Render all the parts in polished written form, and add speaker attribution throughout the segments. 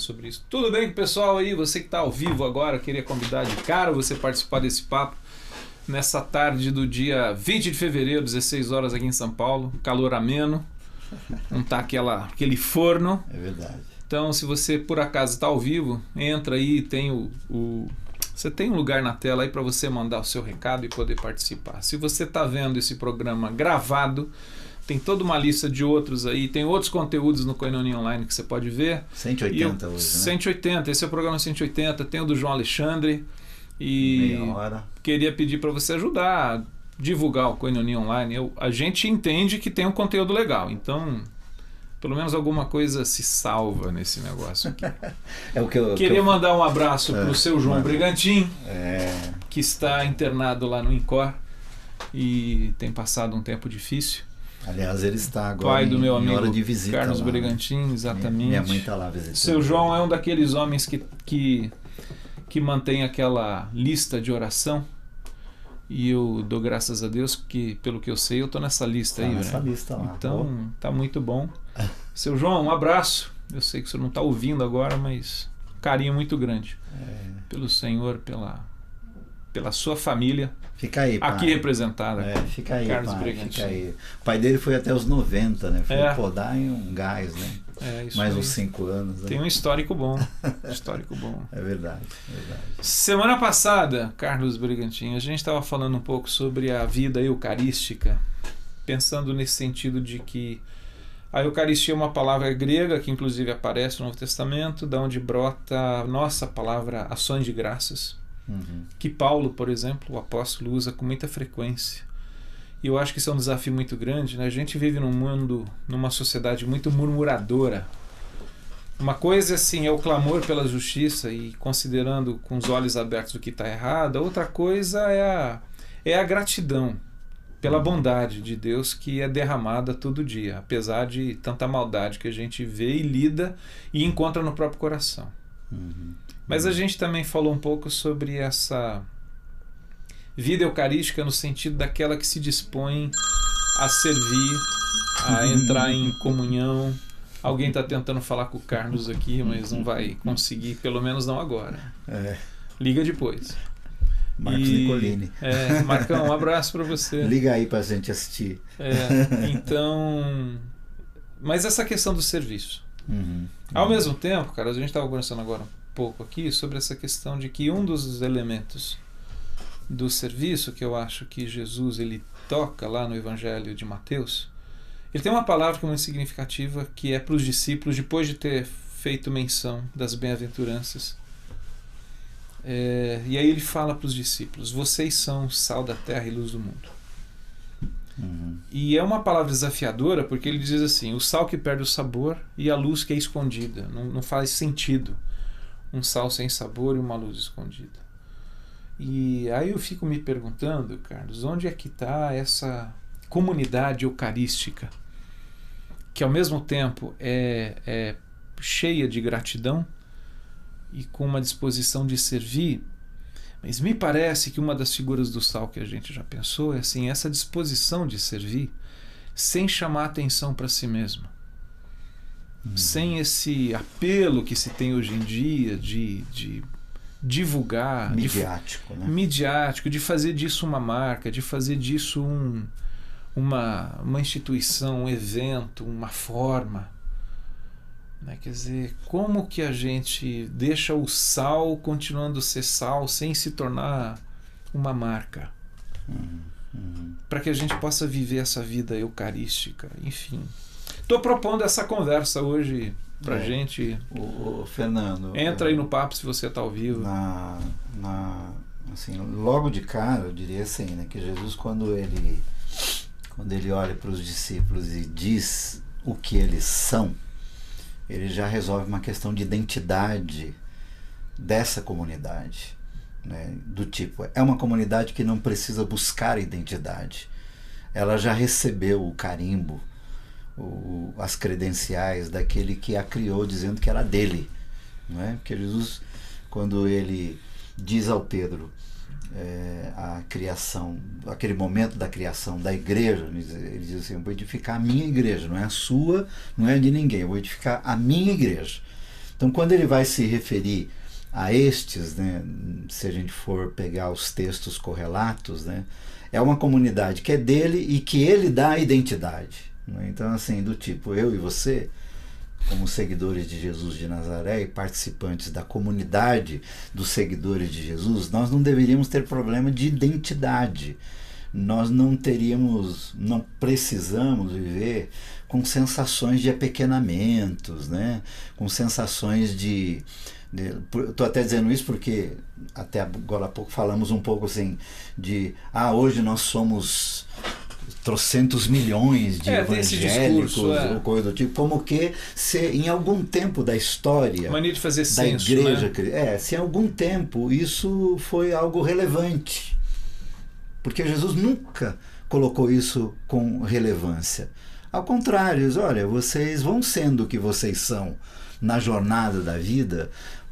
Speaker 1: sobre isso. Tudo bem com o pessoal aí? Você que está ao vivo agora, queria convidar de cara você participar desse papo nessa tarde do dia 20 de fevereiro, 16 horas aqui em São Paulo, calor ameno, não tá aquele forno.
Speaker 2: É verdade.
Speaker 1: Então, se você por acaso está ao vivo, entra aí, tem você tem um lugar na tela aí para você mandar o seu recado e poder participar. Se você está vendo esse programa gravado, tem toda uma lista de outros aí, tem outros conteúdos no Koinonia Online que você pode ver.
Speaker 2: 180 hoje, né?
Speaker 1: 180, esse é o programa 180, tem o do João Alexandre. E
Speaker 2: meia hora.
Speaker 1: Queria pedir para você ajudar a divulgar o Koinonia Online. A gente entende que tem um conteúdo legal, então pelo menos alguma coisa se salva nesse negócio aqui. Queria mandar um abraço para o seu João Brigantin, que está internado lá no INCOR e tem passado um tempo difícil.
Speaker 2: Aliás, ele está agora
Speaker 1: pai do meu amigo
Speaker 2: hora de visita
Speaker 1: Carlos
Speaker 2: lá,
Speaker 1: Brigantin, exatamente.
Speaker 2: Minha mãe está lá visitando.
Speaker 1: Seu João é um daqueles homens que mantém aquela lista de oração. E eu dou graças a Deus que, pelo que eu sei, eu estou nessa lista aí.
Speaker 2: Nessa lista lá.
Speaker 1: Então, tá muito bom. Seu João, um abraço. Eu sei que o senhor não está ouvindo agora, mas carinho muito grande pelo Senhor, pela sua família.
Speaker 2: Fica aí, pai.
Speaker 1: Aqui representada.
Speaker 2: Fica aí,
Speaker 1: Carlos
Speaker 2: pai.
Speaker 1: Brigantin.
Speaker 2: Fica aí. O pai dele foi até os 90, né? Foi podar em um gás, né?
Speaker 1: Isso
Speaker 2: mais
Speaker 1: aí.
Speaker 2: uns 5 anos. Né?
Speaker 1: Tem um histórico bom. Histórico bom.
Speaker 2: É verdade, é verdade.
Speaker 1: Semana passada, Carlos Brigantin, a gente estava falando um pouco sobre a vida eucarística, pensando nesse sentido de que a Eucaristia é uma palavra grega que inclusive aparece no Novo Testamento, da onde brota a nossa palavra ações de graças, que Paulo, por exemplo, o apóstolo, usa com muita frequência. E eu acho que isso é um desafio muito grande, né? A gente vive num mundo, numa sociedade muito murmuradora. Uma coisa assim é o clamor pela justiça e considerando com os olhos abertos o que está errado. Outra coisa é a gratidão pela bondade de Deus que é derramada todo dia, apesar de tanta maldade que a gente vê e lida e encontra no próprio coração. Mas a gente também falou um pouco sobre essa vida eucarística no sentido daquela que se dispõe a servir, a entrar em comunhão. Alguém está tentando falar com o Carlos aqui, mas não vai conseguir, pelo menos não agora. Liga depois.
Speaker 2: Marcos Nicolini.
Speaker 1: Marcão, um abraço para você.
Speaker 2: Liga aí para a gente assistir.
Speaker 1: Então, mas essa questão do serviço. Ao mesmo tempo, cara, a gente estava conversando agora um pouco aqui sobre essa questão de que um dos elementos do serviço que eu acho que Jesus ele toca lá no Evangelho de Mateus, ele tem uma palavra que é muito significativa, que é para os discípulos, depois de ter feito menção das bem-aventuranças. E aí ele fala para os discípulos: vocês são sal da terra e luz do mundo. E é uma palavra desafiadora, porque ele diz assim: o sal que perde o sabor e a luz que é escondida. Não faz sentido um sal sem sabor e uma luz escondida. E aí eu fico me perguntando, Carlos, onde é que está essa comunidade eucarística que ao mesmo tempo é cheia de gratidão e com uma disposição de servir? Mas me parece que uma das figuras do sal que a gente já pensou é assim, essa disposição de servir sem chamar atenção para si mesmo, sem esse apelo que se tem hoje em dia de divulgar, midiático, de fazer disso uma marca, de fazer disso uma instituição, um evento, uma forma, né? Quer dizer, como que a gente deixa o sal continuando a ser sal sem se tornar uma marca, para que a gente possa viver essa vida eucarística? Enfim, estou propondo essa conversa hoje pra gente.
Speaker 2: Fernando,
Speaker 1: entra aí no papo se você está ao vivo.
Speaker 2: Assim, logo de cara eu diria assim, né, que Jesus quando ele olha para os discípulos e diz o que eles são, ele já resolve uma questão de identidade dessa comunidade, né, do tipo, é uma comunidade que não precisa buscar identidade, ela já recebeu o carimbo, as credenciais daquele que a criou, dizendo que era dele, não é? Porque Jesus, quando ele diz ao Pedro a criação, aquele momento da criação da igreja, ele diz assim: eu vou edificar a minha igreja, não é a sua, não é a de ninguém, eu vou edificar a minha igreja. Então, quando ele vai se referir a estes, né, se a gente for pegar os textos correlatos, né, é uma comunidade que é dele e que ele dá a identidade. Né? Então, assim, do tipo, eu e você, como seguidores de Jesus de Nazaré e participantes da comunidade dos seguidores de Jesus, nós não deveríamos ter problema de identidade. Nós não precisamos viver com sensações de apequenamentos, né? Com sensações estou até dizendo isso porque até agora há pouco falamos um pouco assim de hoje nós somos trocentos milhões de evangélicos ou coisa do tipo, como que se em algum tempo da história
Speaker 1: mania de fazer
Speaker 2: da
Speaker 1: senso,
Speaker 2: igreja,
Speaker 1: né?
Speaker 2: Se em algum tempo isso foi algo relevante, porque Jesus nunca colocou isso com relevância. Ao contrário, olha, vocês vão sendo o que vocês são na jornada da vida,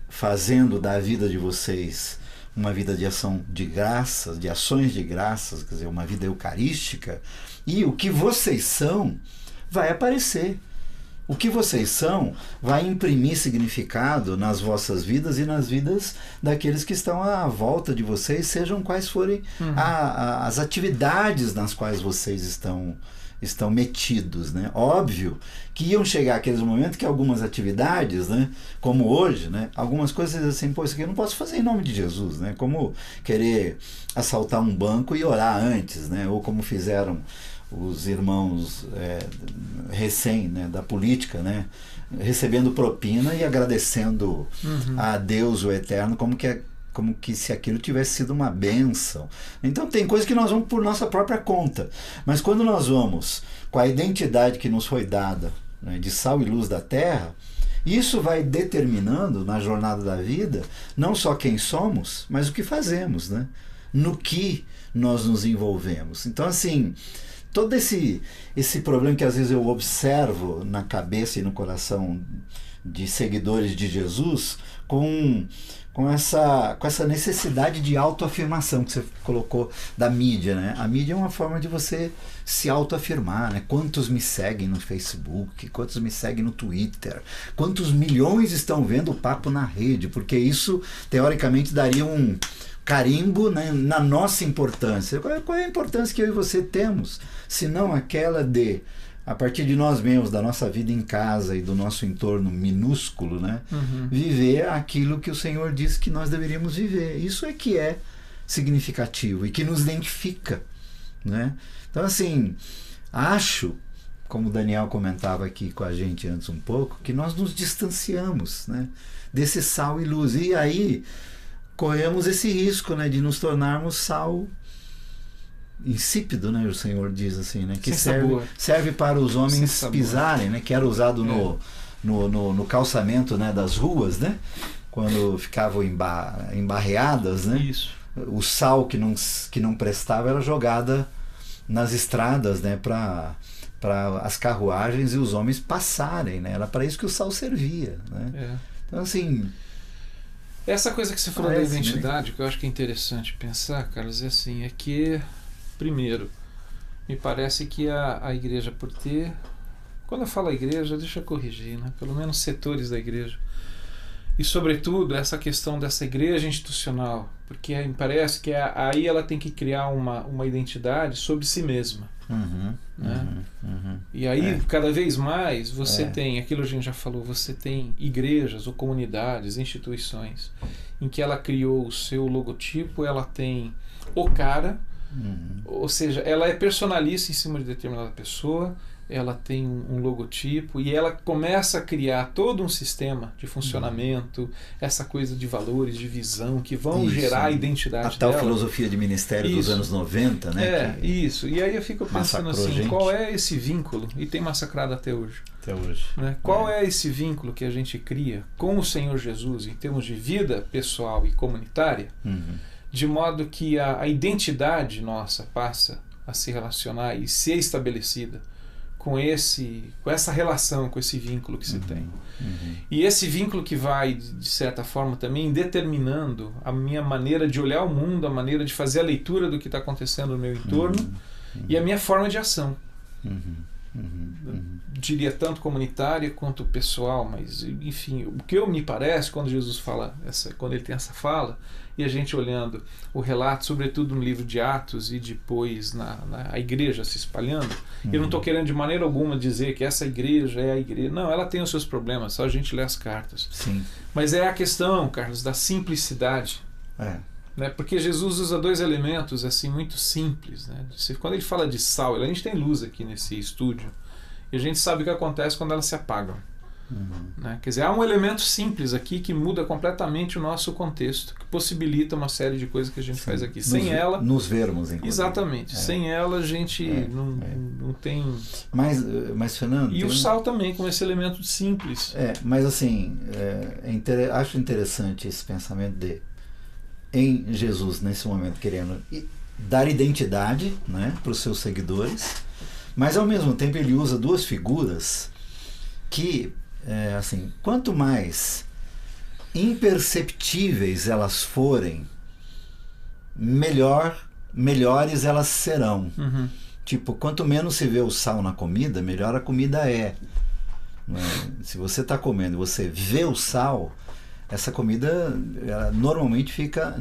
Speaker 2: fazendo da vida de vocês uma vida de ação de graças, de ações de graças, quer dizer, uma vida eucarística, e o que vocês são vai aparecer. O que vocês são vai imprimir significado nas vossas vidas e nas vidas daqueles que estão à volta de vocês, sejam quais forem as atividades nas quais vocês estão metidos, né? Óbvio que iam chegar aqueles momentos que algumas atividades, né, como hoje, né, algumas coisas assim, isso aqui eu não posso fazer em nome de Jesus, né? Como querer assaltar um banco e orar antes, né? Ou como fizeram os irmãos né, da política, né, recebendo propina e agradecendo a Deus o Eterno como que se aquilo tivesse sido uma bênção. Então tem coisas que nós vamos por nossa própria conta, mas quando nós vamos com a identidade que nos foi dada, né, de sal e luz da terra, isso vai determinando na jornada da vida não só quem somos, mas o que fazemos, né? No que nós nos envolvemos. Então, assim, todo esse problema que às vezes eu observo na cabeça e no coração de seguidores de Jesus, com essa necessidade de autoafirmação que você colocou da mídia, né? A mídia é uma forma de você se autoafirmar, né? Quantos me seguem no Facebook, quantos me seguem no Twitter, quantos milhões estão vendo o papo na rede, porque isso teoricamente daria um carimbo, né, na nossa importância. Qual é a importância que eu e você temos, se não aquela de, a partir de nós mesmos, da nossa vida em casa e do nosso entorno minúsculo, né, viver aquilo que o Senhor disse que nós deveríamos viver. Isso é que é significativo e que nos identifica, né? Então, assim, acho, como o Daniel comentava aqui com a gente antes um pouco, que nós nos distanciamos, né, desse sal e luz. E aí corremos esse risco, né, de nos tornarmos sal insípido, né, o Senhor diz assim, né, que serve para os homens pisarem, né, que era usado no calçamento, né, das ruas, né, quando ficavam embarreadas, né.
Speaker 1: Isso.
Speaker 2: O sal que não prestava era jogada nas estradas, né, para as carruagens e os homens passarem, né, era para isso que o sal servia, né. Então, assim,
Speaker 1: essa coisa que você falou da identidade, que eu acho que é interessante pensar, Carlos, é assim, é que, primeiro, me parece que a igreja, por ter, quando eu falo igreja, deixa eu corrigir, né? Pelo menos setores da igreja, e sobretudo essa questão dessa igreja institucional, porque me parece que aí ela tem que criar uma identidade sobre si mesma. Né? E aí, cada vez mais, você tem, aquilo que a gente já falou, você tem igrejas ou comunidades, instituições, em que ela criou o seu logotipo, ela tem o cara, ou seja, ela é personalista em cima de determinada pessoa, ela tem um logotipo e ela começa a criar todo um sistema de funcionamento, essa coisa de valores, de visão, que vão gerar a identidade
Speaker 2: dela. A tal
Speaker 1: filosofia
Speaker 2: de ministério dos anos 90, né?
Speaker 1: Isso. E aí eu fico pensando assim, qual é esse vínculo? E tem massacrado até hoje. Né? Qual é esse vínculo que a gente cria com o Senhor Jesus em termos de vida pessoal e comunitária, de modo que a identidade nossa passa a se relacionar e ser estabelecida com essa relação, com esse vínculo que se tem. E esse vínculo que vai, de certa forma, também determinando a minha maneira de olhar o mundo, a maneira de fazer a leitura do que está acontecendo no meu entorno e a minha forma de ação. diria tanto comunitária quanto pessoal, mas enfim, o que me parece quando Jesus fala, quando ele tem essa fala, e a gente olhando o relato, sobretudo no livro de Atos e depois a igreja se espalhando, eu não estou querendo de maneira alguma dizer que essa igreja é a igreja, não, ela tem os seus problemas, só a gente lê as cartas.
Speaker 2: Sim.
Speaker 1: Mas é a questão, Carlos, da simplicidade. Né? Porque Jesus usa dois elementos assim muito simples. Né? Quando ele fala de sal, a gente tem luz aqui nesse estúdio, e a gente sabe o que acontece quando elas se apagam. Né? Quer dizer, há um elemento simples aqui que muda completamente o nosso contexto, que possibilita uma série de coisas que a gente faz aqui. Sem ela...
Speaker 2: Nos vermos, inclusive.
Speaker 1: Exatamente. Sem ela a gente não tem...
Speaker 2: Mas, Fernando...
Speaker 1: E o sal também, como esse elemento simples.
Speaker 2: Mas assim, acho interessante esse pensamento em Jesus, nesse momento, querendo dar identidade, né, para os seus seguidores, mas ao mesmo tempo ele usa duas figuras que, assim, quanto mais imperceptíveis elas forem, melhores elas serão. Tipo, quanto menos se vê o sal na comida, melhor a comida é. Se você está comendo e você vê o sal, essa comida ela normalmente fica,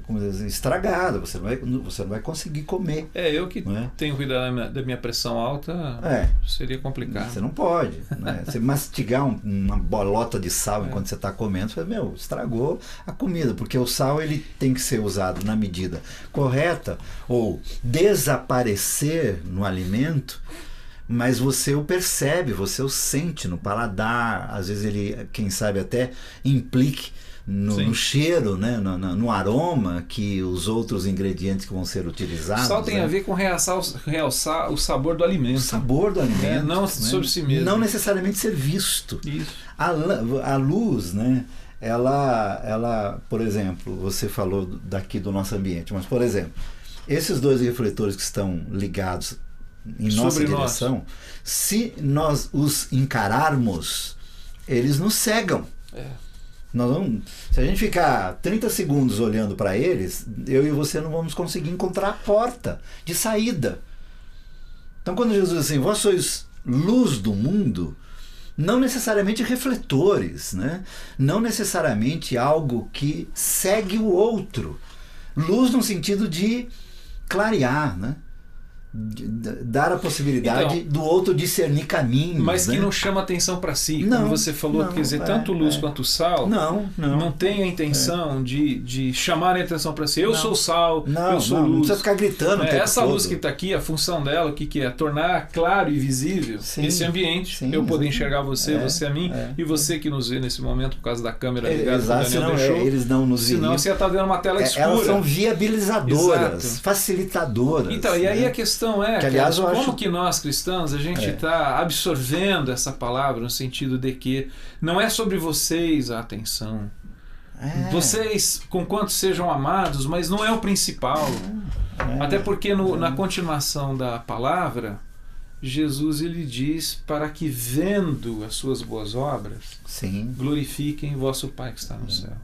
Speaker 2: como dizer, estragada, você não vai conseguir comer.
Speaker 1: Eu que tenho cuidado da minha pressão alta, seria complicado.
Speaker 2: Você não pode. Né? Você mastigar uma bolota de sal enquanto você está comendo, você fala, estragou a comida, porque o sal ele tem que ser usado na medida correta, ou desaparecer no alimento, mas você o percebe, você o sente no paladar, às vezes ele, quem sabe, até implique no cheiro, né? no aroma que os outros ingredientes que vão ser utilizados.
Speaker 1: O sal tem a ver com realçar o sabor do alimento.
Speaker 2: O sabor do alimento.
Speaker 1: Não sobre si mesmo.
Speaker 2: Não necessariamente ser visto.
Speaker 1: Isso.
Speaker 2: A luz, né? Ela, por exemplo, você falou daqui do nosso ambiente, mas, por exemplo, esses dois refletores que estão ligados em nossa direção, se nós os encararmos, eles nos cegam. Se a gente ficar 30 segundos olhando para eles, eu e você não vamos conseguir encontrar a porta de saída. Então, quando Jesus diz assim, vós sois luz do mundo, não necessariamente refletores, né? Não necessariamente algo que segue o outro. Luz no sentido de clarear, né? Dar a possibilidade do outro discernir caminhos,
Speaker 1: mas que não chama atenção para si, como você falou, quer dizer, tanto luz quanto sal não tem a intenção de chamar a atenção para si. Eu sou sal, eu sou luz.
Speaker 2: Não precisa ficar gritando o tempo
Speaker 1: essa
Speaker 2: todo.
Speaker 1: Luz que está aqui, a função dela, o que é? Tornar claro e visível esse ambiente, eu poder enxergar você, você a mim, e você que nos vê nesse momento por causa da câmera ligada que o Daniel deixou.
Speaker 2: Eles não nos viram.
Speaker 1: Senão você ia estar vendo uma tela escura.
Speaker 2: Elas são viabilizadoras, facilitadoras.
Speaker 1: Então, e aí a questão
Speaker 2: que, aliás,
Speaker 1: como que nós cristãos a gente está absorvendo essa palavra no sentido de que não é sobre vocês a atenção. Vocês, com quanto sejam amados, mas não é o principal. Até porque na continuação da palavra, Jesus ele diz para que, vendo as suas boas obras, glorifiquem vosso Pai que está no céu.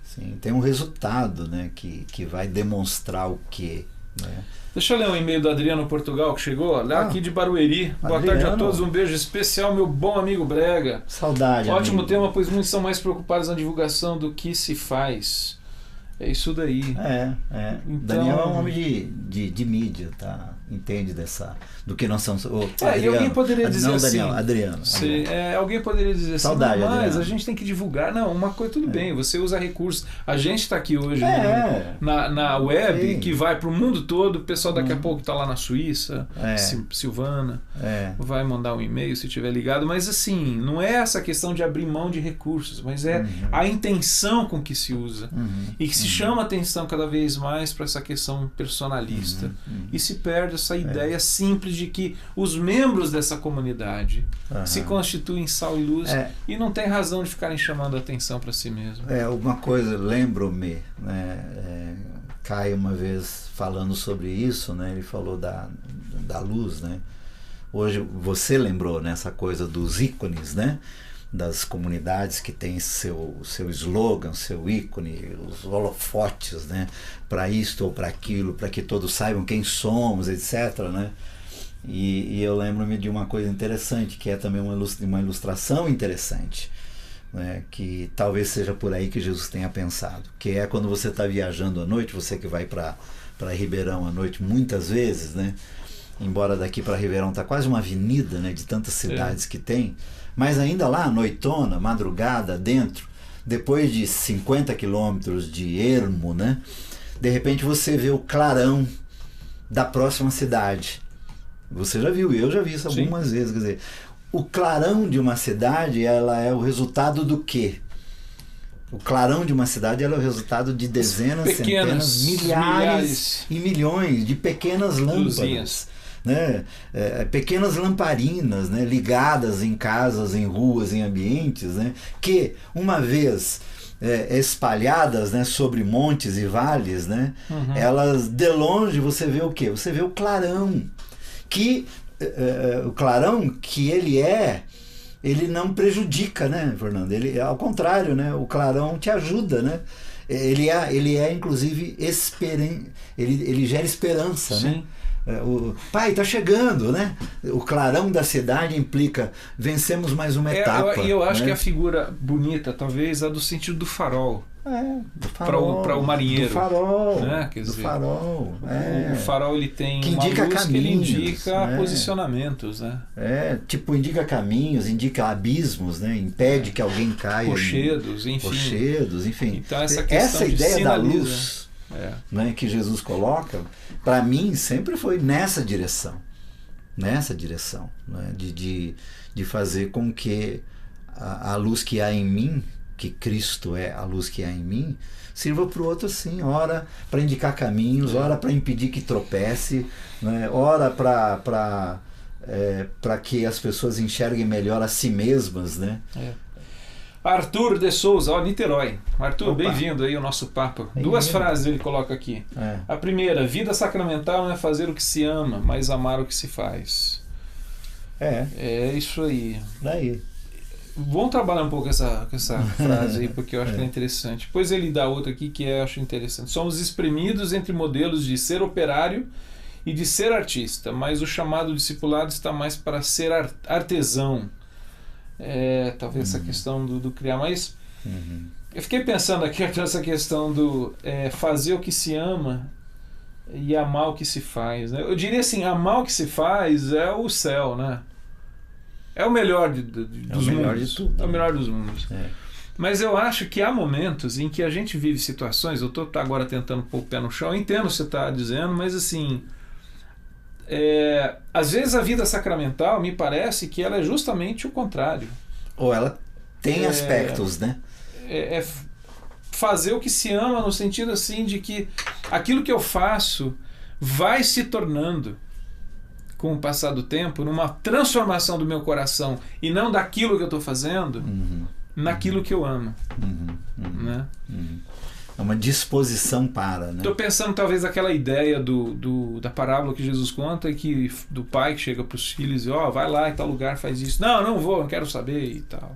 Speaker 2: Sim, tem um resultado, né, que vai demonstrar o quê, né?
Speaker 1: Deixa eu ler um e-mail do Adriano Portugal que chegou lá aqui de Barueri. Boa tarde a todos, um beijo especial, meu bom amigo Brega.
Speaker 2: Saudade.
Speaker 1: Ótimo
Speaker 2: amigo.
Speaker 1: tema, pois muitos são mais preocupados na divulgação do que se faz. É isso daí.
Speaker 2: Então, Daniel é um homem de mídia, tá? Entende do que nós somos.
Speaker 1: E alguém poderia dizer assim.
Speaker 2: Adriano.
Speaker 1: Alguém poderia dizer
Speaker 2: Saudade,
Speaker 1: assim, mas
Speaker 2: Adriano.
Speaker 1: A gente tem que divulgar. Não, uma coisa tudo bem, você usa recursos. A gente está aqui hoje na web, que vai para o mundo todo. O pessoal daqui a pouco está lá na Suíça, Silvana, vai mandar um e-mail se estiver ligado. Mas assim, não é essa questão de abrir mão de recursos, mas é a intenção com que se usa. E que se chama atenção cada vez mais para essa questão personalista. E se perde essa ideia simples de que os membros dessa comunidade se constituem sal e luz e não tem razão de ficarem chamando a atenção para si mesmo.
Speaker 2: Uma coisa, lembro-me, né, Caio uma vez falando sobre isso, né, ele falou da luz, né? Hoje você lembrou nessa coisa dos ícones, né? Das comunidades que tem seu slogan, seu ícone, os holofotes, né, para isto ou para aquilo, para que todos saibam quem somos, etc., né? E eu lembro-me de uma coisa interessante, que é também uma ilustração interessante, né, que talvez seja por aí que Jesus tenha pensado, que é quando você está viajando à noite, você que vai para Ribeirão à noite muitas vezes, né, embora daqui para Ribeirão está quase uma avenida, né, de tantas cidades que tem, mas ainda lá, noitona, madrugada, dentro, depois de 50 quilômetros de ermo, né, de repente você vê o clarão da próxima cidade. Você já viu, eu já vi isso algumas vezes, quer dizer, o clarão de uma cidade, ela é o resultado do quê? O clarão de uma cidade, ela é o resultado de dezenas, centenas, milhares e milhões de pequenas lâmpadas, né? Pequenas lamparinas, né? Ligadas em casas, em ruas, em ambientes, né? Que uma vez espalhadas, né? Sobre montes e vales, né? Elas, de longe, você vê o quê? Você vê o clarão, o clarão que ele não prejudica, né, Fernando? Ele, ao contrário, né, o clarão te ajuda, né? Ele é inclusive ele gera esperança,
Speaker 1: Sim.
Speaker 2: né? O pai tá chegando, né? O clarão da cidade implica vencemos mais uma etapa.
Speaker 1: Eu acho,
Speaker 2: né?
Speaker 1: que a figura bonita, talvez, é do sentido do farol.
Speaker 2: Do farol,
Speaker 1: para o marinheiro.
Speaker 2: Do farol,
Speaker 1: né? Quer dizer,
Speaker 2: farol.
Speaker 1: O farol, ele tem
Speaker 2: que
Speaker 1: uma
Speaker 2: indica
Speaker 1: luz
Speaker 2: caminhos,
Speaker 1: que ele indica
Speaker 2: né?
Speaker 1: Posicionamentos, né?
Speaker 2: Tipo, indica caminhos, indica abismos, né? Impede que alguém caia.
Speaker 1: Rochedos, enfim. Então
Speaker 2: essa ideia da luz, né, que Jesus coloca, para mim sempre foi nessa direção, né? de fazer com que a luz que há em mim, que Cristo é a luz que há em mim, sirva para o outro assim, ora para indicar caminhos, ora para impedir que tropece, né? Ora para que as pessoas enxerguem melhor a si mesmas, né?
Speaker 1: Arthur de Souza, Niterói. Arthur,
Speaker 2: Opa.
Speaker 1: Bem-vindo aí ao nosso papo. Duas frases ele coloca aqui. A primeira: vida sacramental não é fazer o que se ama, mas amar o que se faz. É isso aí.
Speaker 2: Daí.
Speaker 1: Vamos trabalhar um pouco com essa frase aí, porque eu acho que é interessante. Depois ele dá outra aqui que eu acho interessante. Somos espremidos entre modelos de ser operário e de ser artista, mas o chamado discipulado está mais para ser artesão. Talvez essa questão do criar, mas eu fiquei pensando aqui essa questão do fazer o que se ama e amar o que se faz, né? Eu diria assim, amar o que se faz é o céu, né? É o melhor dos mundos.
Speaker 2: De tudo.
Speaker 1: É o melhor dos mundos. Mas eu acho que há momentos em que a gente vive situações, eu estou agora tentando pôr o pé no chão, eu entendo o que você está dizendo, mas assim, às vezes a vida sacramental me parece que ela é justamente o contrário.
Speaker 2: Ou ela tem aspectos, né?
Speaker 1: Fazer o que se ama no sentido assim de que aquilo que eu faço vai se tornando, com o passar do tempo, numa transformação do meu coração e não daquilo que eu estou fazendo, naquilo que eu amo. Né?
Speaker 2: É uma disposição para, né?
Speaker 1: Estou pensando talvez aquela ideia da parábola que Jesus conta, que do pai que chega para os filhos e vai lá em tal lugar, faz isso. Não vou, não quero saber e tal.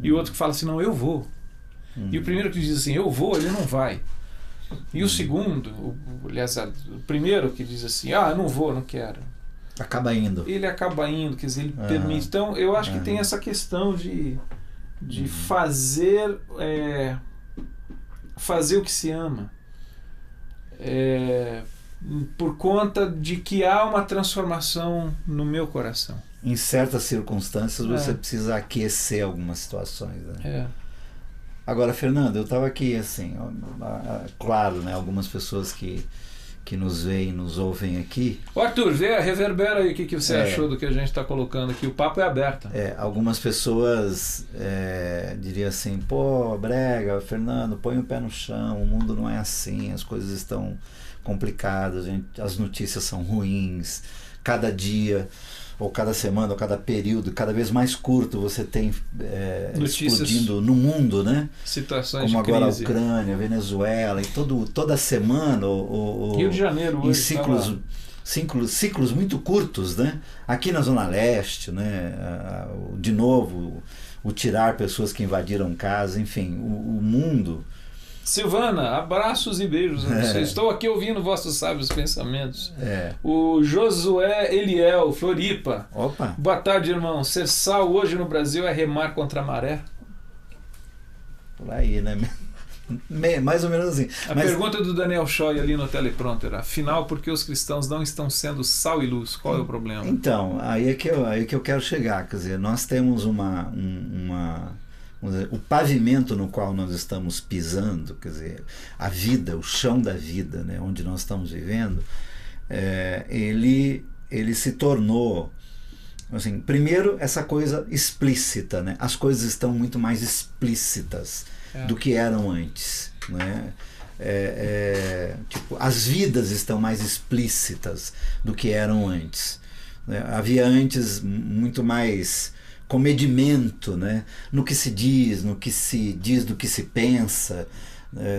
Speaker 1: E o outro que fala assim, não, eu vou. E o primeiro que diz assim, eu vou, ele não vai. E o segundo, aliás, o primeiro que diz assim, eu não vou, não quero.
Speaker 2: Acaba indo.
Speaker 1: Ele acaba indo, quer dizer, ele permite. Então, eu acho que tem essa questão de fazer o que se ama. Por conta de que há uma transformação no meu coração.
Speaker 2: Em certas circunstâncias, você precisa aquecer algumas situações, né? Agora, Fernando, eu estava aqui, assim, claro, né, algumas pessoas que nos veem, nos ouvem aqui.
Speaker 1: Arthur, reverbera aí o que você achou do que a gente está colocando aqui. O papo é aberto.
Speaker 2: Algumas pessoas diriam assim, pô, brega, Fernando, põe o pé no chão, o mundo não é assim, as coisas estão complicadas, as notícias são ruins, cada dia, ou cada semana, ou cada período, cada vez mais curto você tem explodindo no mundo, né?
Speaker 1: Situações
Speaker 2: como
Speaker 1: de
Speaker 2: agora
Speaker 1: crise.
Speaker 2: A Ucrânia, Venezuela, e toda semana
Speaker 1: Rio de Janeiro hoje,
Speaker 2: em ciclos muito curtos, né? Aqui na Zona Leste, né? De novo, o tirar pessoas que invadiram casa, enfim, o mundo
Speaker 1: Silvana, abraços e beijos a você. Estou aqui ouvindo vossos sábios pensamentos. O Josué Eliel, Floripa.
Speaker 2: Opa.
Speaker 1: Boa tarde, irmão. Ser sal hoje no Brasil é remar contra a maré?
Speaker 2: Por aí, né? Mais ou menos assim.
Speaker 1: A pergunta do Daniel Choi ali no teleprompter. Afinal, por que os cristãos não estão sendo sal e luz? Qual é o problema?
Speaker 2: Então, aí é que eu quero chegar. Quer dizer, nós temos o pavimento no qual nós estamos pisando, quer dizer, a vida, o chão da vida, né, onde nós estamos vivendo, ele se tornou, assim, primeiro, essa coisa explícita, né? As coisas estão muito mais explícitas do que eram antes, né? Tipo, as vidas estão mais explícitas do que eram antes, né? Havia antes muito mais comedimento, né? No que se diz, do que se pensa,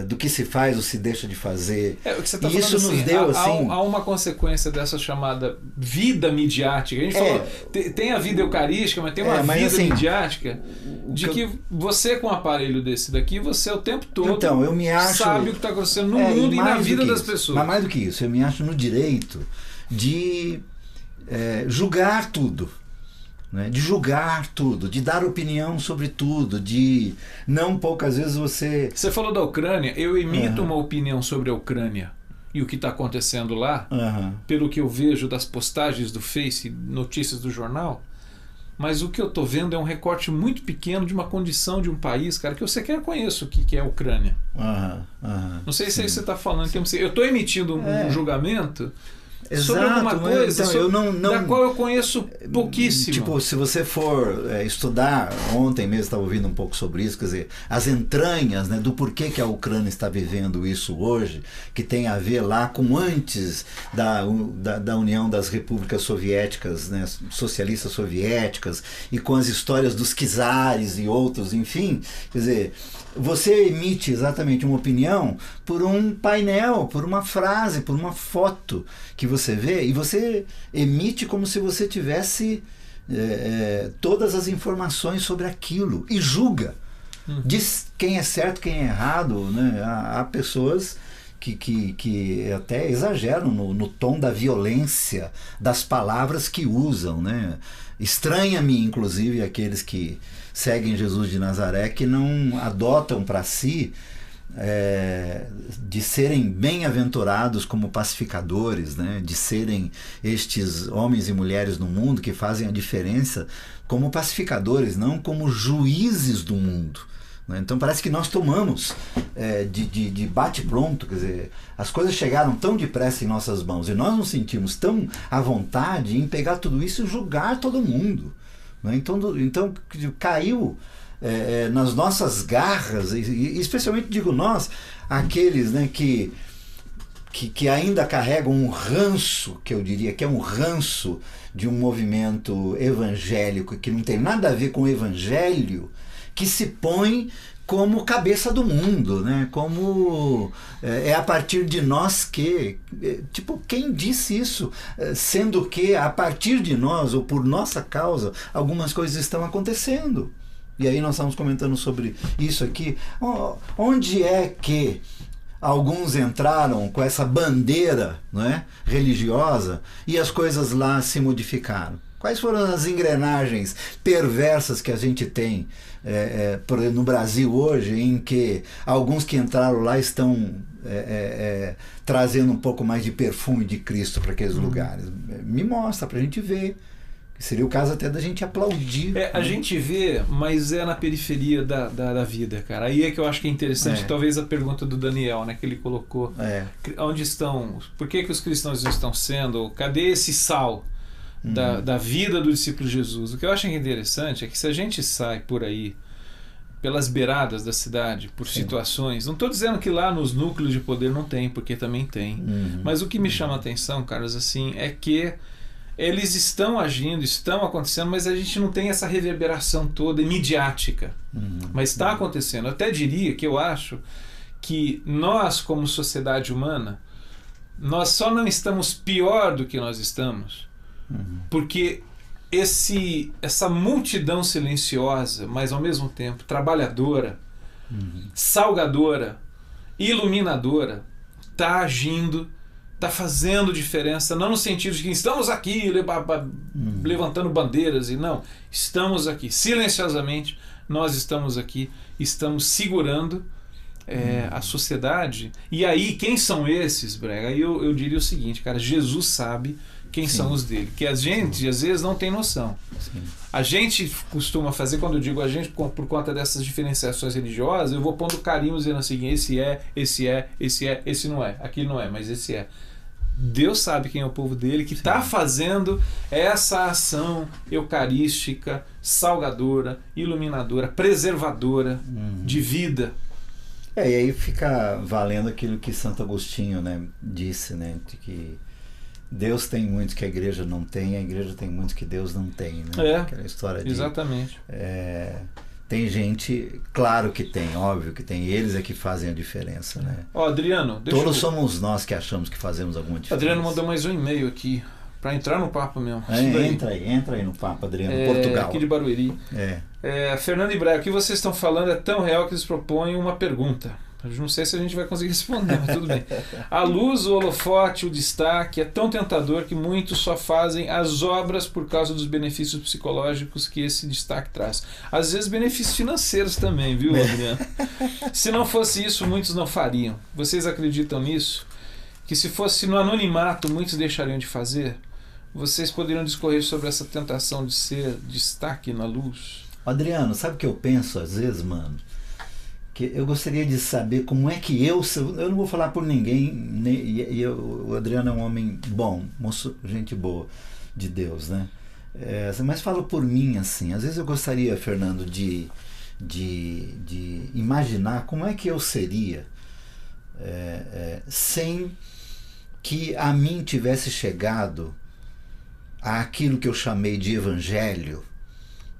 Speaker 2: do que se faz ou se deixa de fazer.
Speaker 1: O que você tá
Speaker 2: e isso
Speaker 1: falando,
Speaker 2: nos deu assim.
Speaker 1: Há uma consequência dessa chamada vida midiática. A gente falou, tem a vida eucarística, mas tem uma vida assim, midiática de que você, com um aparelho desse daqui, você o tempo todo
Speaker 2: então, eu me acho,
Speaker 1: sabe o que está acontecendo no mundo e na vida das pessoas.
Speaker 2: Mas mais do que isso, eu me acho no direito de julgar tudo. Né, de julgar tudo, de dar opinião sobre tudo, de não poucas vezes Você
Speaker 1: falou da Ucrânia, eu emito uma opinião sobre a Ucrânia e o que está acontecendo lá, pelo que eu vejo das postagens do Face, notícias do jornal, mas o que eu estou vendo é um recorte muito pequeno de uma condição de um país, cara, que eu sequer conheço o que é a Ucrânia. Não sei se você está falando, eu estou emitindo um julgamento sobre alguma coisa então, da qual eu conheço pouquíssimo.
Speaker 2: Tipo, se você for estudar, ontem mesmo estava ouvindo um pouco sobre isso, quer dizer, as entranhas, né, do porquê que a Ucrânia está vivendo isso hoje, que tem a ver lá com antes da União das Repúblicas Soviéticas, né, socialistas soviéticas, e com as histórias dos czares e outros, enfim, quer dizer, você emite exatamente uma opinião por um painel, por uma frase, por uma foto que você vê, e você emite como se você tivesse todas as informações sobre aquilo e julga. Diz quem é certo, quem é errado, né? Há pessoas que até exageram no tom da violência das palavras que usam, né? Estranha-me, inclusive, aqueles que seguem Jesus de Nazaré, que não adotam para si de serem bem-aventurados como pacificadores, né? De serem estes homens e mulheres no mundo que fazem a diferença como pacificadores, não como juízes do mundo. Então parece que nós tomamos de bate-pronto, quer dizer, as coisas chegaram tão depressa em nossas mãos e nós nos sentimos tão à vontade em pegar tudo isso e julgar todo mundo. Né? Então caiu nas nossas garras, e especialmente digo nós, aqueles, né, que ainda carregam um ranço, que eu diria que é um ranço de um movimento evangélico que não tem nada a ver com o evangelho, que se põe como cabeça do mundo, né? Como a partir de nós que... Tipo, quem disse isso? Sendo que a partir de nós, ou por nossa causa, algumas coisas estão acontecendo. E aí nós estamos comentando sobre isso aqui. Onde é que alguns entraram com essa bandeira, não é, religiosa, e as coisas lá se modificaram? Quais foram as engrenagens perversas que a gente tem no Brasil hoje, em que alguns que entraram lá estão trazendo um pouco mais de perfume de Cristo para aqueles lugares? Me mostra para a gente ver. Seria o caso até da gente aplaudir.
Speaker 1: A gente vê, mas é na periferia da vida, cara. Aí é que eu acho que é interessante, talvez a pergunta do Daniel, né, que ele colocou. Onde estão? Por que os cristãos não estão sendo? Cadê esse sal da vida do discípulo de Jesus? O que eu acho interessante é que se a gente sai por aí, pelas beiradas da cidade, por situações... Não estou dizendo que lá nos núcleos de poder não tem, porque também tem. Mas o que me chama a atenção, Carlos, assim, é que eles estão agindo, estão acontecendo, mas a gente não tem essa reverberação toda midiática. Mas está acontecendo. Eu até diria que eu acho que nós, como sociedade humana, nós só não estamos pior do que nós estamos, porque essa multidão silenciosa, mas ao mesmo tempo trabalhadora, salgadora, iluminadora está agindo, está fazendo diferença, não no sentido de que estamos aqui levantando bandeiras, e não, estamos aqui, silenciosamente, nós estamos aqui, estamos segurando a sociedade. E aí, quem são esses, Brega? Aí eu diria o seguinte, cara, Jesus sabe quem são os dele, que a gente às vezes não tem noção.
Speaker 2: Sim.
Speaker 1: A gente costuma fazer, quando eu digo a gente, por conta dessas diferenciações religiosas, eu vou pondo carinho dizendo assim, esse não é, aquele não é, mas esse é. Deus sabe quem é o povo dele, que está fazendo essa ação eucarística, salgadora, iluminadora, preservadora de vida.
Speaker 2: E aí fica valendo aquilo que Santo Agostinho, né, disse, né, de que Deus tem muitos que a igreja não tem, a igreja tem muitos que Deus não tem, né? Aquela história de...
Speaker 1: Exatamente.
Speaker 2: Tem gente, claro que tem, óbvio que tem, eles é que fazem a diferença, né?
Speaker 1: Adriano,
Speaker 2: todos somos nós que achamos que fazemos alguma diferença.
Speaker 1: Adriano mandou mais um e-mail aqui, para entrar no papo mesmo.
Speaker 2: Entra aí no papo, Adriano, Portugal.
Speaker 1: Aqui de Barueri. Fernando e Braga, o que vocês estão falando é tão real que eles propõem uma pergunta. Eu não sei se a gente vai conseguir responder, mas tudo bem. A luz, o holofote, o destaque é tão tentador que muitos só fazem as obras por causa dos benefícios psicológicos que esse destaque traz. Às vezes benefícios financeiros também, viu, Adriano? Se não fosse isso, muitos não fariam. Vocês acreditam nisso? Que se fosse no anonimato, muitos deixariam de fazer? Vocês poderiam discorrer sobre essa tentação de ser destaque na luz?
Speaker 2: Adriano, sabe o que eu penso às vezes, mano? Que eu gostaria de saber como é que eu não vou falar por ninguém, o Adriano é um homem bom, moço, gente boa de Deus, né? Mas falo por mim, assim, às vezes eu gostaria, Fernando, de imaginar como é que eu seria sem que a mim tivesse chegado àquilo que eu chamei de evangelho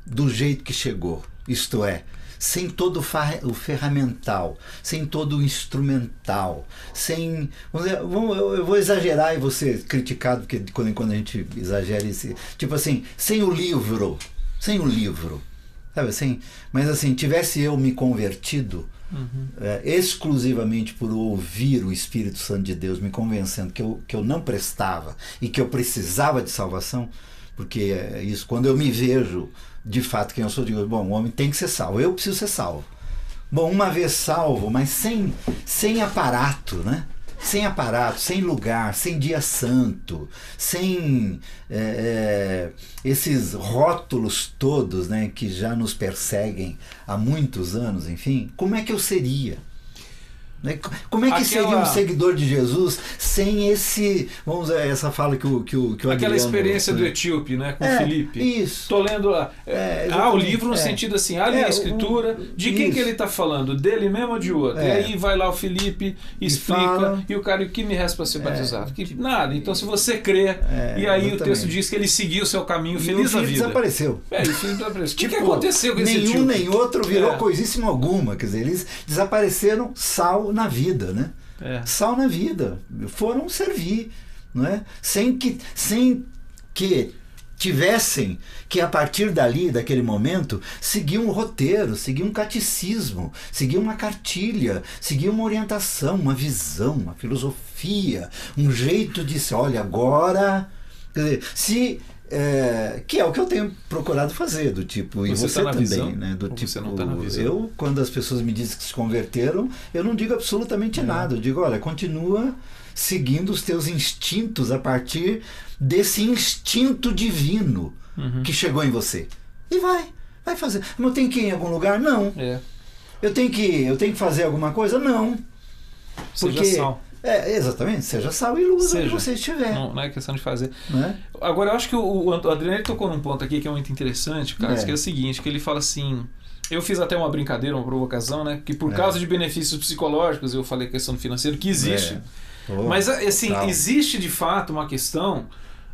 Speaker 2: do jeito que chegou, isto é, sem todo o ferramental, sem todo o instrumental, sem... Eu vou exagerar e vou ser criticado, porque quando a gente exagera, tipo assim, sem o livro, sabe assim? Mas assim, tivesse eu me convertido exclusivamente por ouvir o Espírito Santo de Deus me convencendo que eu não prestava e que eu precisava de salvação, porque isso, quando eu me vejo de fato quem eu sou, digo, bom, o homem tem que ser salvo, eu preciso ser salvo. Bom, uma vez salvo, mas sem aparato, né? Sem aparato, sem lugar, sem dia santo, sem esses rótulos todos, né, que já nos perseguem há muitos anos, enfim, como é que eu seria? Como é que seria um seguidor de Jesus sem esse, vamos dizer, essa fala que o
Speaker 1: aquela
Speaker 2: Adriano,
Speaker 1: experiência do etíope, né, com Filipe.
Speaker 2: Isso.
Speaker 1: Tô lendo lá. O livro no sentido assim, ali a escritura, de quem que ele está falando? Dele mesmo ou de outro? E aí vai lá o Filipe, explica, e o cara, o que me resta para ser batizado? Nada. Então se você crê, e aí exatamente. O texto diz que ele seguiu o seu caminho feliz da vida.
Speaker 2: Desapareceu.
Speaker 1: O filho desapareceu. O que aconteceu com esse etíope?
Speaker 2: Nenhum nem outro virou coisíssima alguma. Quer dizer, eles desapareceram sal na vida, né? Sal na vida, foram servir, não é? Sem que tivessem que a partir dali, daquele momento, seguir um roteiro, seguir um catecismo, seguir uma cartilha, seguir uma orientação, uma visão, uma filosofia, um jeito de ser, olha, agora, quer dizer, que é o que eu tenho procurado fazer, do tipo, e você
Speaker 1: tá
Speaker 2: também,
Speaker 1: visão,
Speaker 2: né? Do tipo,
Speaker 1: você não tá na visão?
Speaker 2: Eu, quando as pessoas me dizem que se converteram, eu não digo absolutamente nada. Eu digo, olha, continua seguindo os teus instintos a partir desse instinto divino que chegou em você. E vai fazer. Mas eu tenho que ir em algum lugar? Não. Eu tenho que fazer alguma coisa? Não.
Speaker 1: Seja sal.
Speaker 2: Exatamente, seja sal e luz onde você estiver.
Speaker 1: Não é questão de fazer.
Speaker 2: Né?
Speaker 1: Agora, eu acho que o Adriano tocou num ponto aqui que é muito interessante, Carlos, que é o seguinte, que ele fala assim, eu fiz até uma brincadeira, uma provocação, né, que por causa de benefícios psicológicos, eu falei questão financeira, que existe. Mas, assim, existe de fato uma questão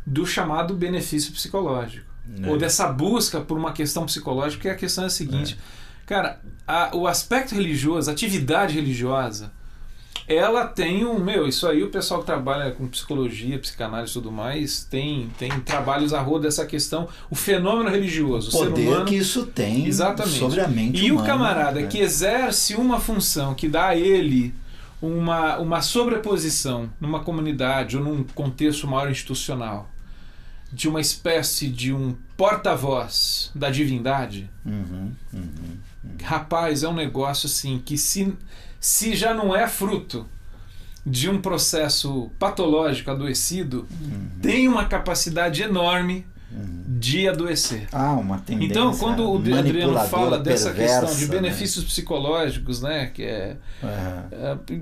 Speaker 1: do chamado benefício psicológico, ou dessa busca por uma questão psicológica, que a questão é a seguinte, cara, o aspecto religioso, a atividade religiosa, ela tem isso aí o pessoal que trabalha com psicologia, psicanálise e tudo mais, tem trabalhos a rodo dessa questão, o fenômeno religioso,
Speaker 2: o poder
Speaker 1: ser humano,
Speaker 2: que isso tem
Speaker 1: exatamente.
Speaker 2: Sobre a mente
Speaker 1: e
Speaker 2: humana,
Speaker 1: o camarada que exerce uma função que dá a ele uma sobreposição numa comunidade ou num contexto maior institucional de uma espécie de um porta-voz da divindade, rapaz, é um negócio assim que se já não é fruto de um processo patológico adoecido, tem uma capacidade enorme de adoecer.
Speaker 2: Uma tendência.
Speaker 1: Então, quando o Adriano fala dessa
Speaker 2: perversa,
Speaker 1: questão de benefícios psicológicos, né, que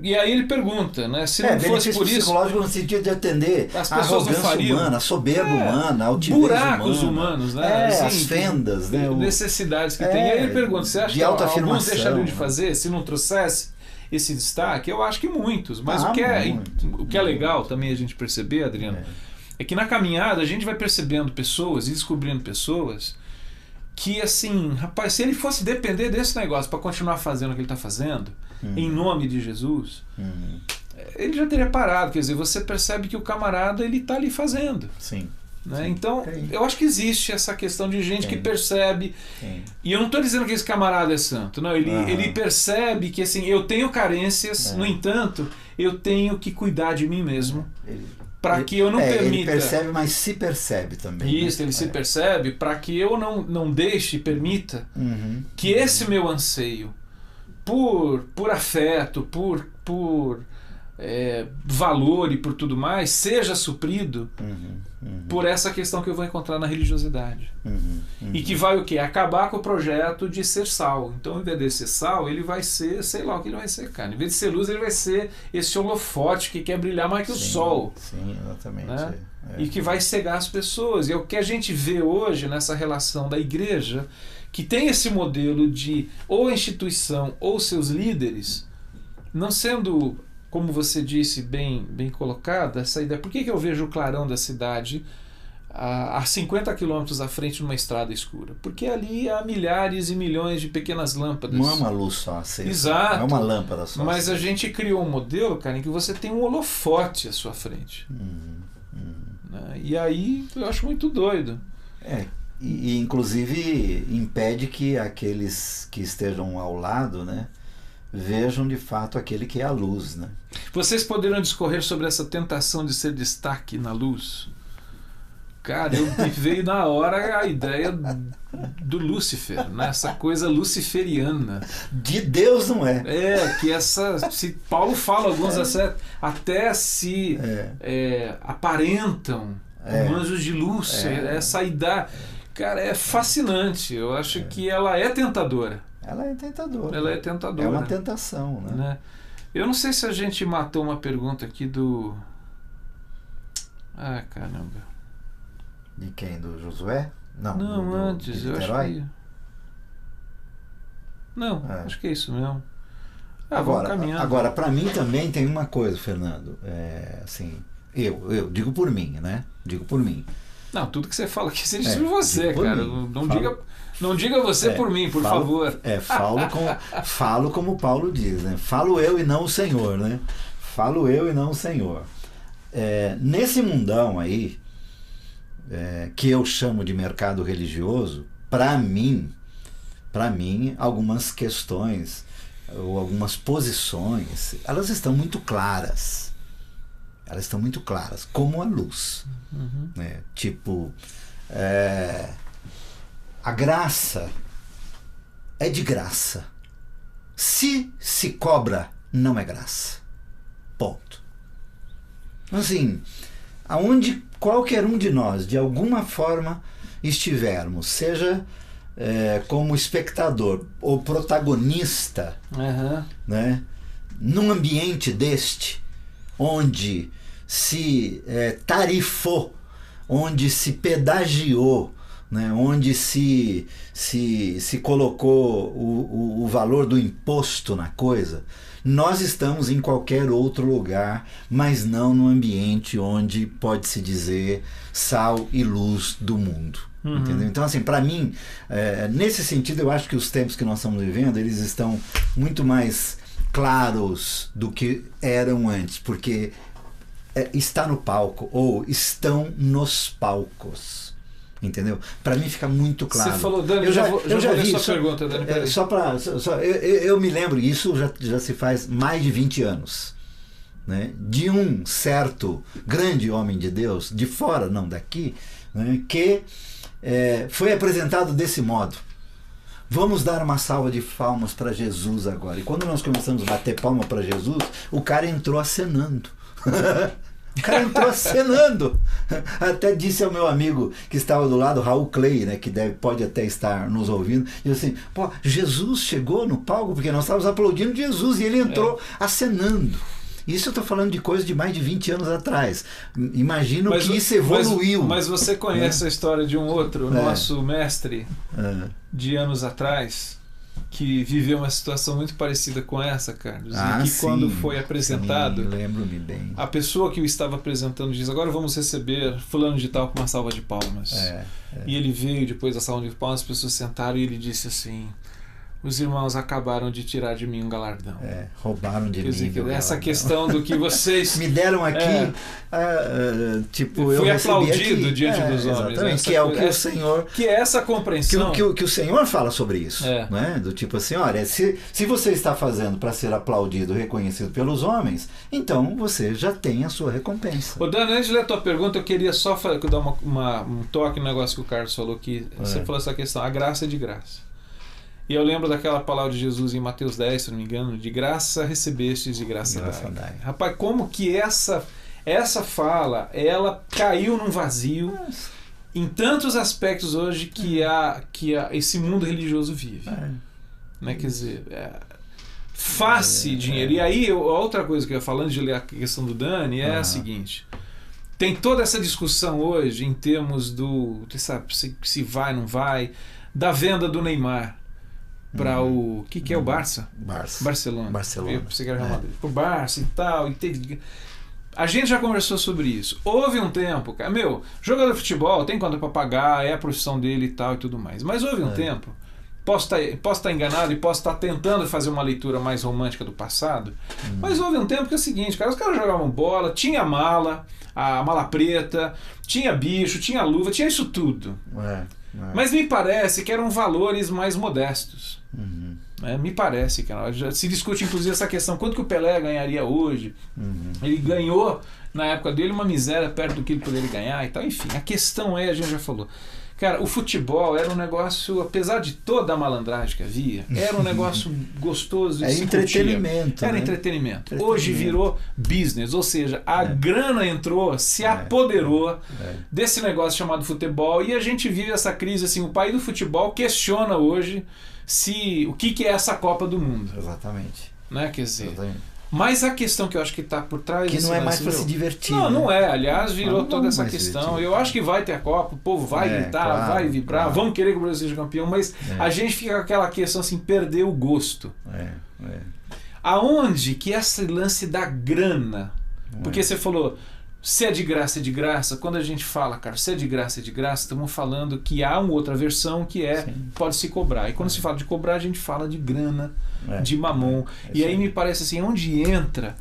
Speaker 1: e aí ele pergunta, né, se não fosse por isso,
Speaker 2: psicológico no sentido de atender
Speaker 1: as
Speaker 2: a
Speaker 1: pessoas
Speaker 2: arrogância
Speaker 1: não fariam,
Speaker 2: humana, a soberba humana, a altivez
Speaker 1: buracos
Speaker 2: humana,
Speaker 1: humanos, né, assim,
Speaker 2: as fendas, né,
Speaker 1: necessidades que tem. E aí ele pergunta, você acha
Speaker 2: de
Speaker 1: que
Speaker 2: autoafirmação,
Speaker 1: alguns deixariam de fazer se não trouxesse esse destaque? Eu acho que muitos, mas o que é legal também a gente perceber, Adriano, é que na caminhada a gente vai percebendo pessoas e descobrindo pessoas que, assim, rapaz, se ele fosse depender desse negócio para continuar fazendo o que ele está fazendo, em nome de Jesus, ele já teria parado. Quer dizer, você percebe que o camarada ele está ali fazendo.
Speaker 2: Sim.
Speaker 1: Né? Então, eu acho que existe essa questão de gente que percebe. E eu não estou dizendo que esse camarada é santo. Não, ele percebe que, assim, eu tenho carências, no entanto, eu tenho que cuidar de mim mesmo. Para que eu não permita.
Speaker 2: Ele percebe, mas se percebe também.
Speaker 1: Isso, ele se percebe, para que eu não deixe e permita que esse meu anseio por afeto, por valor e por tudo mais, seja suprido por essa questão que eu vou encontrar na religiosidade. E que vai o quê? Acabar com o projeto de ser sal. Então, ao invés de ser sal, ele vai ser, sei lá o que ele vai ser, cara. Em vez de ser luz, ele vai ser esse holofote que quer brilhar mais que o sol.
Speaker 2: Sim, exatamente.
Speaker 1: Né? E que vai cegar as pessoas. E é o que a gente vê hoje nessa relação da igreja, que tem esse modelo de ou a instituição ou seus líderes, não sendo, como você disse, bem colocada, essa ideia. Por que eu vejo o clarão da cidade a 50 quilômetros à frente numa estrada escura? Porque ali há milhares e milhões de pequenas lâmpadas.
Speaker 2: Não é uma luz só acesa.
Speaker 1: Exato.
Speaker 2: Não é uma lâmpada só.
Speaker 1: Mas a gente criou um modelo, cara, em que você tem um holofote à sua frente. Né? E aí eu acho muito doido.
Speaker 2: E inclusive impede que aqueles que estejam ao lado, né, vejam de fato aquele que é a luz, né?
Speaker 1: Vocês poderiam discorrer sobre essa tentação de ser destaque na luz? Cara, me veio na hora a ideia do Lúcifer, né? Essa coisa luciferiana.
Speaker 2: De Deus não é.
Speaker 1: Que se Paulo fala, alguns até se aparentam como anjos de luz. Essa ideia, cara, é fascinante. Eu acho que ela é tentadora.
Speaker 2: Ela é tentadora.
Speaker 1: Ela é tentadora.
Speaker 2: É uma tentação, né?
Speaker 1: Eu não sei se a gente matou uma pergunta aqui do... caramba.
Speaker 2: De quem? Do Josué?
Speaker 1: Não, antes. Eu acho que... Não, acho que é isso mesmo.
Speaker 2: Agora, para mim também tem uma coisa, Fernando. Assim, eu digo por mim, né? Digo por mim.
Speaker 1: Não, tudo que você fala aqui você diz por você, cara. Não diga você por mim, por favor.
Speaker 2: Falo como Paulo diz, né? Falo eu e não o Senhor, né? Falo eu e não o Senhor. Nesse mundão aí, que eu chamo de mercado religioso, para mim, algumas questões ou algumas posições, elas estão muito claras. Elas estão muito claras, como a luz. Né? Tipo, a graça é de graça. Se cobra, não é graça. Ponto. Assim, aonde qualquer um de nós, de alguma forma, estivermos, seja como espectador ou protagonista, né, num ambiente deste, onde se tarifou, onde se pedagiou, né, onde se colocou o valor do imposto na coisa, nós estamos em qualquer outro lugar, mas não no ambiente onde pode-se dizer sal e luz do mundo. Entendeu? Então, assim, para mim, nesse sentido, eu acho que os tempos que nós estamos vivendo, eles estão muito mais claros do que eram antes, porque está no palco, ou estão nos palcos. Entendeu? Para mim fica muito claro.
Speaker 1: Você falou, Dani, eu já vou ler sua pergunta, Dani.
Speaker 2: Eu me lembro, isso já se faz mais de 20 anos. Né, de um certo grande homem de Deus, de fora, não daqui, né, que foi apresentado desse modo. Vamos dar uma salva de palmas para Jesus agora. E quando nós começamos a bater palma para Jesus, o cara entrou acenando. O cara entrou acenando. Até disse ao meu amigo que estava do lado, Raul Clay, né, que pode até estar nos ouvindo, e assim, pô, Jesus chegou no palco porque nós estávamos aplaudindo Jesus e ele entrou acenando. Isso eu estou falando de coisa de mais de 20 anos atrás. Imagino que isso evoluiu.
Speaker 1: Mas você conhece a história de um outro, nosso mestre, de anos atrás, que viveu uma situação muito parecida com essa, Carlos. E que quando foi apresentado,
Speaker 2: lembro-me bem.
Speaker 1: A pessoa que o estava apresentando diz, agora vamos receber fulano de tal com uma salva de palmas. E ele veio depois da salva de palmas, as pessoas sentaram e ele disse assim, os irmãos acabaram de tirar de mim um galardão.
Speaker 2: Roubaram de mim.
Speaker 1: Essa questão do que vocês
Speaker 2: me deram aqui, tipo, eu
Speaker 1: fui aplaudido
Speaker 2: aqui,
Speaker 1: diante dos homens.
Speaker 2: Exatamente, que é o que o Senhor.
Speaker 1: Que é essa compreensão.
Speaker 2: Que o Senhor fala sobre isso. Né? Do tipo assim, olha, se você está fazendo para ser aplaudido, reconhecido pelos homens, então você já tem a sua recompensa.
Speaker 1: Ô Dani, antes de ler a tua pergunta, eu queria só dar um toque no negócio que o Carlos falou, que você falou essa questão, a graça é de graça. E eu lembro daquela palavra de Jesus em Mateus 10, se não me engano, de graça recebestes, de graça dai. Rapaz, como que essa fala, ela caiu num vazio em tantos aspectos hoje que esse mundo religioso vive. Né? Quer dizer, face dinheiro. E aí, outra coisa que eu ia falando de ler a questão do Dani é a seguinte. Tem toda essa discussão hoje em termos do, sabe, se vai, não vai, da venda do Neymar para o que é o Barcelona. Você quer Real Madrid. Pro Barça e tal. A gente já conversou sobre isso. Houve um tempo, cara, jogador de futebol tem conta para pagar, é a profissão dele e tal e tudo mais. Mas houve um tempo, posso estar enganado e posso estar tentando fazer uma leitura mais romântica do passado, mas houve um tempo que é o seguinte, cara, os caras jogavam bola, tinha mala, a mala preta, tinha bicho, tinha luva, tinha isso tudo. Mas me parece que eram valores mais modestos. Me parece que já se discute inclusive essa questão, quanto que o Pelé ganharia hoje. Ele ganhou na época dele uma miséria perto do que ele poderia ganhar e tal. Enfim, a questão a gente já falou, cara, o futebol era um negócio, apesar de toda a malandragem que havia, era um negócio gostoso de se
Speaker 2: entretenimento.
Speaker 1: Era entretenimento. Hoje virou business, ou seja, a grana entrou, se apoderou desse negócio chamado futebol, e a gente vive essa crise, assim, o país do futebol questiona hoje o que é essa Copa do Mundo.
Speaker 2: Exatamente.
Speaker 1: Né? Quer dizer, mas a questão que eu acho que está por trás...
Speaker 2: Que não é mais para se divertir.
Speaker 1: Não é. Aliás, virou toda essa questão. Eu acho que vai ter a Copa, o povo vai gritar, claro, vai vibrar, vamos querer que o Brasil seja campeão, mas a gente fica com aquela questão assim, perder o gosto. Aonde que esse lance da grana... Porque você falou, se é de graça, quando a gente fala, cara, se é de graça, estamos falando que há uma outra versão que pode-se cobrar. E quando se fala de cobrar, a gente fala de grana, de mamon. E aí me parece assim, onde entra,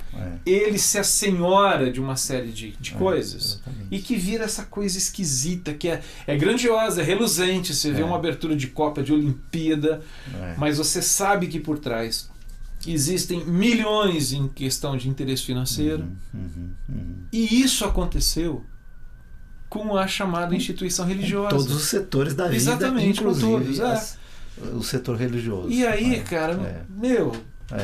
Speaker 1: ele se assenhora de uma série de coisas, e que vira essa coisa esquisita, que é grandiosa, é reluzente, você vê uma abertura de Copa, de Olimpíada, mas você sabe que por trás existem milhões em questão de interesse financeiro. E isso aconteceu com a chamada instituição religiosa.
Speaker 2: Todos os setores da vida.
Speaker 1: Exatamente,
Speaker 2: inclusive
Speaker 1: com todos.
Speaker 2: O setor religioso.
Speaker 1: E aí, cara,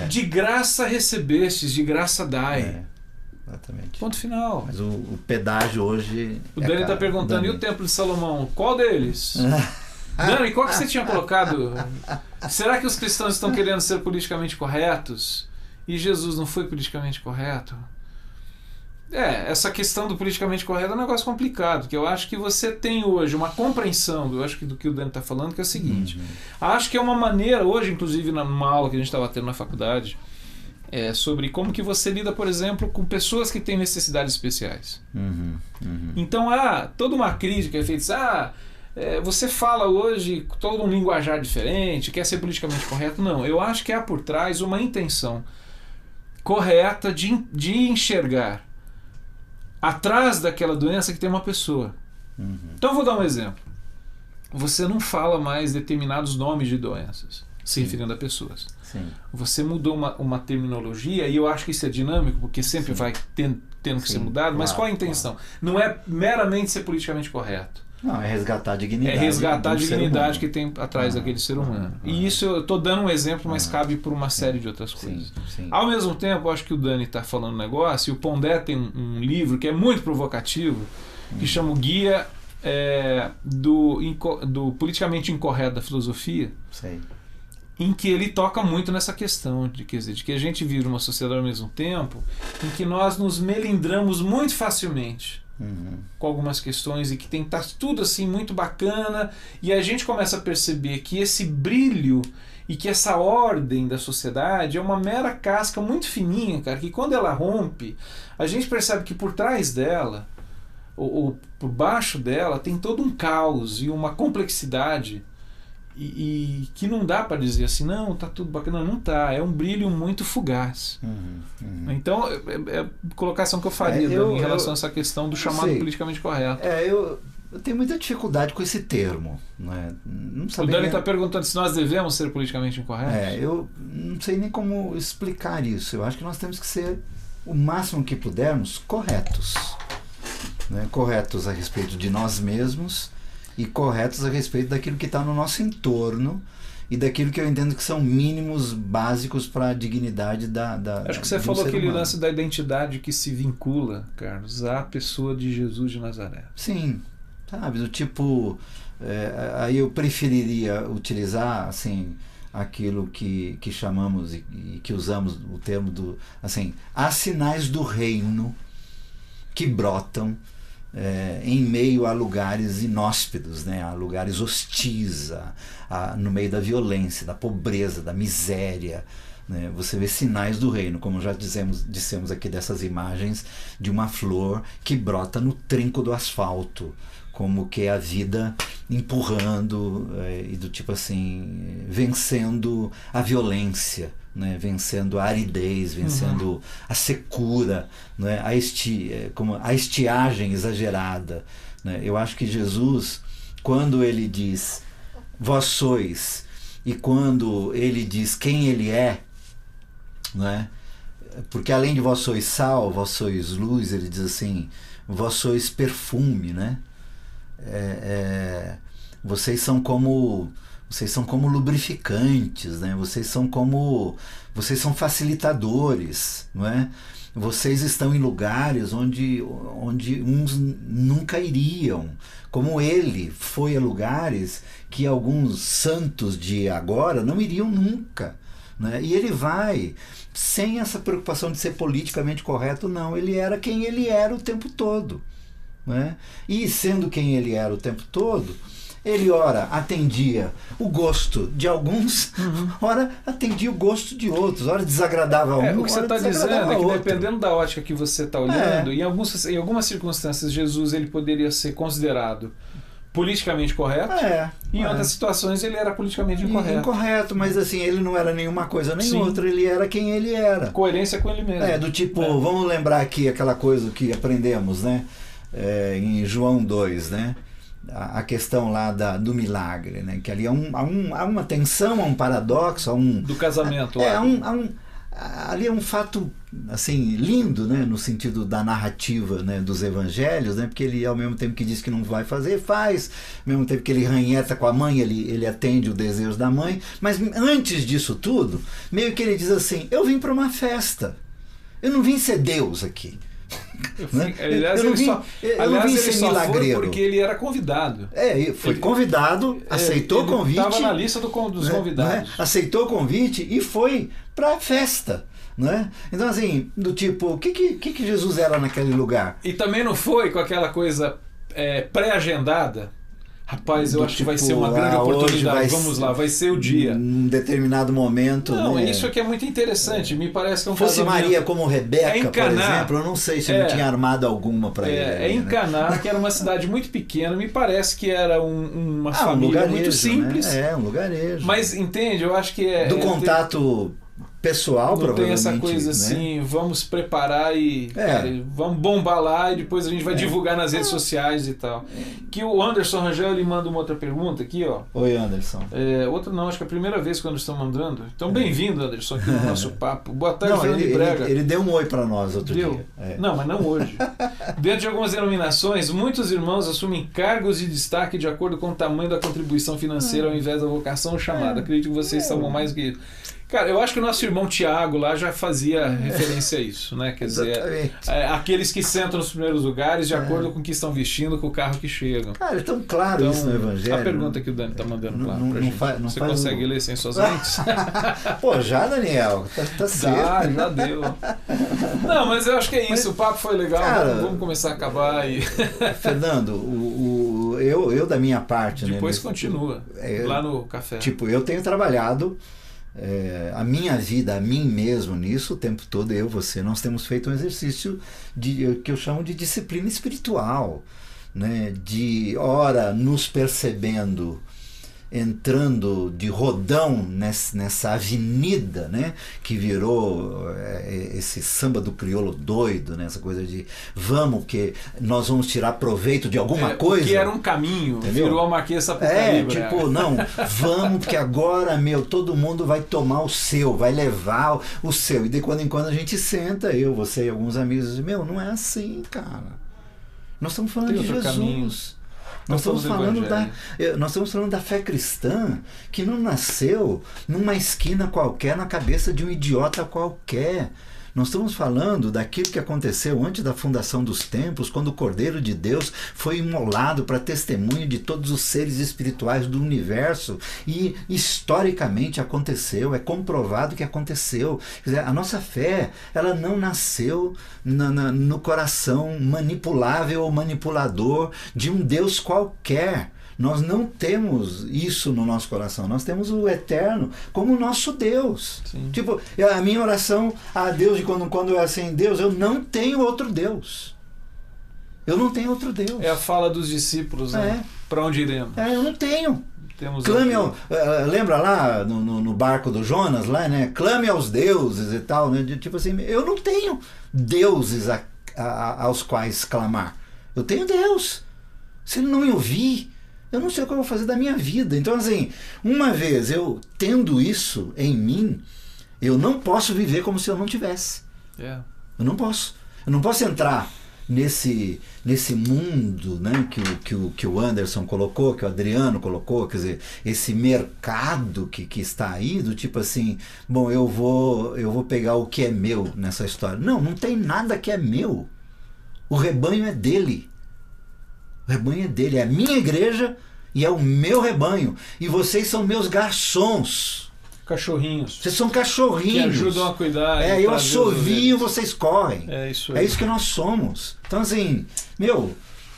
Speaker 1: de graça recebestes, de graça dai.
Speaker 2: Exatamente.
Speaker 1: Ponto final.
Speaker 2: Mas o pedágio hoje...
Speaker 1: O Dani está perguntando, e o Templo de Salomão? Qual deles? Dani, qual que você tinha colocado? Será que os cristãos estão querendo ser politicamente corretos? E Jesus não foi politicamente correto? Essa questão do politicamente correto é um negócio complicado, que eu acho que você tem hoje uma compreensão do que o Dani está falando, que é o seguinte. Acho que é uma maneira, hoje, inclusive, numa aula que a gente estava tendo na faculdade, sobre como que você lida, por exemplo, com pessoas que têm necessidades especiais. Então, há toda uma crítica é feita, você fala hoje todo um linguajar diferente, quer ser politicamente correto. Não, eu acho que há por trás uma intenção correta de enxergar atrás daquela doença que tem uma pessoa. Então eu vou dar um exemplo. você não fala mais determinados nomes de doenças, se referindo a pessoas.
Speaker 2: Sim.
Speaker 1: Você mudou uma terminologia, e eu acho que isso é dinâmico, porque sempre vai tendo que ser mudado, mas qual a intenção? Não é meramente ser politicamente correto.
Speaker 2: Não, é resgatar a dignidade.
Speaker 1: É resgatar a dignidade que tem atrás daquele ser humano. E isso eu estou dando um exemplo, mas cabe por uma série de outras coisas.
Speaker 2: Sim.
Speaker 1: Ao mesmo tempo, eu acho que o Dani está falando um negócio, e o Pondé tem um livro que é muito provocativo, que chama o Guia do Politicamente Incorreto da Filosofia,
Speaker 2: Sei.
Speaker 1: em que ele toca muito nessa questão de que a gente vive numa sociedade ao mesmo tempo em que nós nos melindramos muito facilmente com algumas questões, e que tem tá tudo assim muito bacana, e a gente começa a perceber que esse brilho e que essa ordem da sociedade é uma mera casca muito fininha, cara, que quando ela rompe, a gente percebe que por trás dela, ou por baixo dela, tem todo um caos e uma complexidade, e que não dá para dizer assim, não, tá tudo bacana. Não tá, é um brilho muito fugaz. Então, é a colocação que eu faria em relação a essa questão do chamado politicamente correto.
Speaker 2: Eu tenho muita dificuldade com esse termo. Né? Não
Speaker 1: o Dani está perguntando se nós devemos ser politicamente incorretos.
Speaker 2: Eu não sei nem como explicar isso. Eu acho que nós temos que ser, o máximo que pudermos, corretos. Né? Corretos a respeito de nós mesmos, e corretos a respeito daquilo que está no nosso entorno e daquilo que eu entendo que são mínimos básicos para a dignidade da
Speaker 1: Acho que você falou aquele lance da identidade que se vincula, Carlos, à pessoa de Jesus de Nazaré.
Speaker 2: Sim, sabe, do tipo, aí eu preferiria utilizar assim aquilo que chamamos e que usamos o termo do, assim, há sinais do reino que brotam em meio a lugares inóspitos, né? A lugares hostis, no meio da violência, da pobreza, da miséria. Né? Você vê sinais do reino, como já dissemos aqui dessas imagens de uma flor que brota no trinco do asfalto, como que é a vida empurrando e do tipo assim, vencendo a violência, né? Vencendo a aridez, vencendo a secura, né? Como a estiagem exagerada. Né? Eu acho que Jesus, quando ele diz vós sois, e quando ele diz quem ele é, né? Porque além de vós sois sal, vós sois luz, ele diz assim, vós sois perfume, né? Vocês são como lubrificantes, né? Vocês são facilitadores, não é? Vocês estão em lugares onde uns nunca iriam, como ele foi a lugares que alguns santos de agora não iriam nunca, né? E ele vai sem essa preocupação de ser politicamente correto, não. Ele era quem ele era o tempo todo. Né? E sendo quem ele era o tempo todo, ele ora atendia o gosto de alguns, ora atendia o gosto de outros, ora desagradava um,
Speaker 1: o que você está dizendo é que dependendo da ótica que você está olhando, em algumas circunstâncias Jesus ele poderia ser considerado politicamente correto, em outras situações ele era politicamente incorreto.
Speaker 2: Mas assim, ele não era nenhuma coisa nem outra, ele era quem ele era.
Speaker 1: Coerência com ele mesmo.
Speaker 2: Do tipo, vamos lembrar aqui aquela coisa que aprendemos, né? Em João 2, né? A questão lá do milagre, né? Que ali há uma tensão, há um paradoxo,
Speaker 1: do casamento.
Speaker 2: Ali é um fato assim lindo, né? No sentido da narrativa, né? Dos evangelhos, né? Porque ele ao mesmo tempo que diz que não vai fazer, faz, ao mesmo tempo que ele ranheta com a mãe, ele atende o desejo da mãe, mas antes disso tudo, meio que ele diz assim, eu vim para uma festa, eu não vim ser Deus aqui.
Speaker 1: Aliás, ele só foi porque ele era convidado.
Speaker 2: Foi convidado, aceitou o convite.
Speaker 1: Estava na lista dos convidados.
Speaker 2: Aceitou o convite e foi para a festa. Né? Então, assim, do tipo, o que Jesus era naquele lugar?
Speaker 1: E também não foi com aquela coisa pré-agendada. Rapaz, eu acho que vai ser uma grande oportunidade. Vamos lá, vai ser o dia.
Speaker 2: Num determinado momento.
Speaker 1: Não, isso aqui é muito interessante. Me parece que é um
Speaker 2: fosse Maria como Rebeca, por exemplo, eu não sei se não tinha armado alguma para ele.
Speaker 1: Em Caná, que era uma cidade muito pequena, me parece que era uma família
Speaker 2: lugarejo,
Speaker 1: muito simples.
Speaker 2: Né? Um lugarejo.
Speaker 1: Mas entende, eu acho que
Speaker 2: do contato pessoal,
Speaker 1: não
Speaker 2: provavelmente.
Speaker 1: tem essa coisa assim, vamos preparar e cara, vamos bombar lá e depois a gente vai divulgar nas redes sociais e tal. Que o Anderson Rangel, ele manda uma outra pergunta aqui, ó.
Speaker 2: Oi, Anderson.
Speaker 1: Outra não, acho que é a primeira vez que o Anderson está mandando. Então, bem-vindo, Anderson, aqui no nosso papo. Boa tarde, Fernando Brega.
Speaker 2: Ele deu um oi para nós outro dia.
Speaker 1: Não, mas não hoje. Dentro de algumas denominações, muitos irmãos assumem cargos de destaque de acordo com o tamanho da contribuição financeira ao invés da vocação chamada. Acredito que vocês sabem mais que isso. Cara, eu acho que o nosso irmão Tiago lá já fazia referência a isso, né? Quer dizer, aqueles que sentam nos primeiros lugares de acordo com o que estão vestindo, com o carro que chegam.
Speaker 2: Cara, é tão claro isso no Evangelho.
Speaker 1: A pergunta que o Dani está mandando lá pra gente. Você consegue ler sem suas lentes?
Speaker 2: Pô, já, Daniel, tá certo.
Speaker 1: Já deu. Não, mas eu acho que é isso. O papo foi legal. Cara, vamos começar a acabar.
Speaker 2: Fernando, eu da minha parte...
Speaker 1: Depois continua, lá no café.
Speaker 2: Tipo, eu tenho trabalhado... a minha vida, a mim mesmo nisso o tempo todo, você, nós temos feito um exercício que eu chamo de disciplina espiritual, né? De ora nos percebendo, entrando de rodão nessa avenida, né? Que virou esse samba do crioulo doido, né? Essa coisa de vamos que nós vamos tirar proveito de alguma coisa.
Speaker 1: Que era um caminho, entendeu? Virou a Marquês Sapucaí.
Speaker 2: Tipo, não, vamos porque agora, todo mundo vai tomar o seu, vai levar o seu. E de quando em quando a gente senta, você e alguns amigos, dizem, não é assim, cara. Nós estamos falando de Jesus. Caminho. Nós estamos falando da fé cristã que não nasceu numa esquina qualquer, na cabeça de um idiota qualquer. Nós estamos falando daquilo que aconteceu antes da fundação dos tempos, quando o Cordeiro de Deus foi imolado para testemunho de todos os seres espirituais do universo. E historicamente aconteceu, é comprovado que aconteceu. Quer dizer, a nossa fé, ela não nasceu no coração manipulável ou manipulador de um Deus qualquer. Nós não temos isso no nosso coração. Nós temos o Eterno como nosso Deus. Sim. Tipo, a minha oração a Deus, de quando é assim, Deus, eu não tenho outro Deus. Eu não tenho outro Deus.
Speaker 1: É a fala dos discípulos, né? Para onde iremos?
Speaker 2: Eu não tenho. Clame lembra lá no barco do Jonas, lá, né? Clame aos deuses e tal, né? Tipo assim, eu não tenho deuses aos quais clamar. Eu tenho Deus. Se ele não me ouvir, eu não sei o que eu vou fazer da minha vida. Então, assim, uma vez eu tendo isso em mim, eu não posso viver como se eu não tivesse. Eu não posso. Eu não posso entrar nesse mundo, né, que o Anderson colocou, que o Adriano colocou, quer dizer, esse mercado que está aí, do tipo assim, bom, eu vou pegar o que é meu nessa história. Não tem nada que é meu. O rebanho é dele. O rebanho é dele, é a minha igreja e é o meu rebanho. E vocês são meus garçons.
Speaker 1: Cachorrinhos.
Speaker 2: Vocês são cachorrinhos.
Speaker 1: Que ajudam a cuidar.
Speaker 2: Eu assovio, vocês correm.
Speaker 1: É isso
Speaker 2: que nós somos. Então, assim,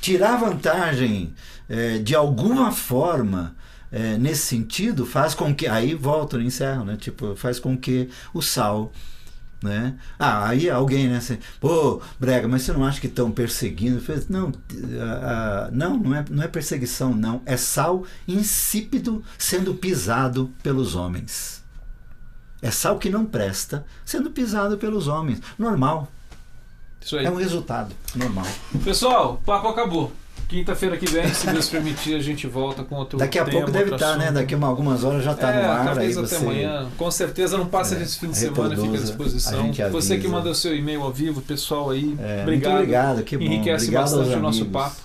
Speaker 2: tirar vantagem de alguma forma nesse sentido faz com que. Aí volto, encerro, né? Tipo, faz com que o sal. Né? Aí alguém, né? Assim, pô, Brega, mas você não acha que estão perseguindo? Não é perseguição, não. É sal insípido sendo pisado pelos homens. É sal que não presta sendo pisado pelos homens. Normal.
Speaker 1: Isso aí.
Speaker 2: É um resultado normal.
Speaker 1: Pessoal, o papo acabou. Quinta-feira que vem, se Deus permitir, a gente volta com outro tema.
Speaker 2: Daqui a pouco deve estar, né? Daqui a algumas horas já está no ar.
Speaker 1: Talvez até amanhã. Com certeza não passa esse fim de semana, fica à disposição. Você que manda o seu e-mail ao vivo, pessoal aí, obrigado.
Speaker 2: Muito obrigado, que bom.
Speaker 1: Enriquece bastante o nosso papo.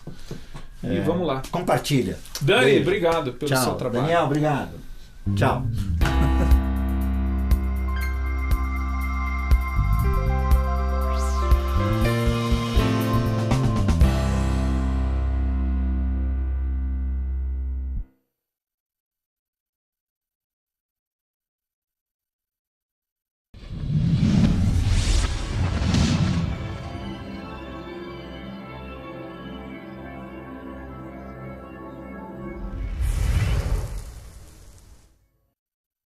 Speaker 1: E vamos lá.
Speaker 2: Compartilha.
Speaker 1: Dani, obrigado pelo seu trabalho.
Speaker 2: Daniel, obrigado. Tchau.